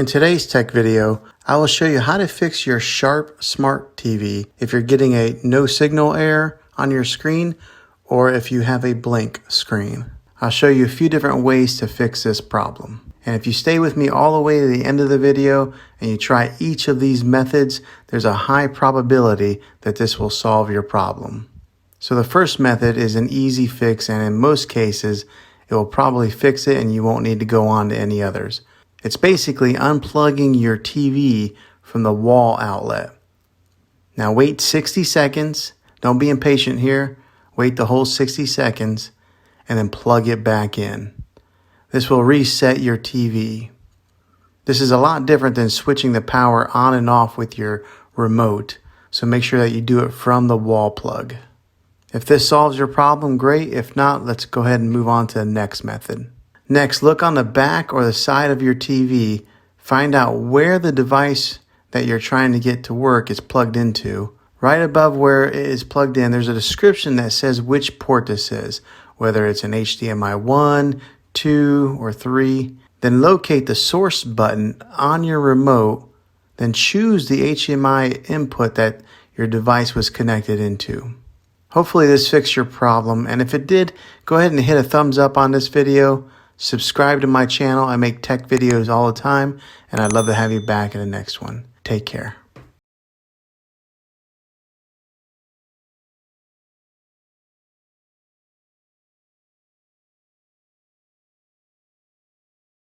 In today's tech video, I will show you how to fix your Sharp Smart TV if you're getting a no signal error on your screen or if you have a blank screen. I'll show you a few different ways to fix this problem. And if you stay with me all the way to the end of the video and you try each of these methods, there's a high probability that this will solve your problem. So the first method is an easy fix, and in most cases, it will probably fix it and you won't need to go on to any others. It's basically unplugging your TV from the wall outlet. Now wait 60 seconds. Don't be impatient here. Wait the whole 60 seconds and then plug it back in. This will reset your TV. This is a lot different than switching the power on and off with your remote, so make sure that you do it from the wall plug. If this solves your problem, great. If not, let's go ahead and move on to the next method. Next, look on the back or the side of your TV. Find out where the device that you're trying to get to work is plugged into. Right above where it is plugged in, there's a description that says which port this is, whether it's an HDMI 1, 2, or 3. Then locate the source button on your remote. Then choose the HDMI input that your device was connected into. Hopefully this fixed your problem, and if it did, go ahead and hit a thumbs up on this video. Subscribe to my channel. I make tech videos all the time, and I'd love to have you back in the next one. Take care.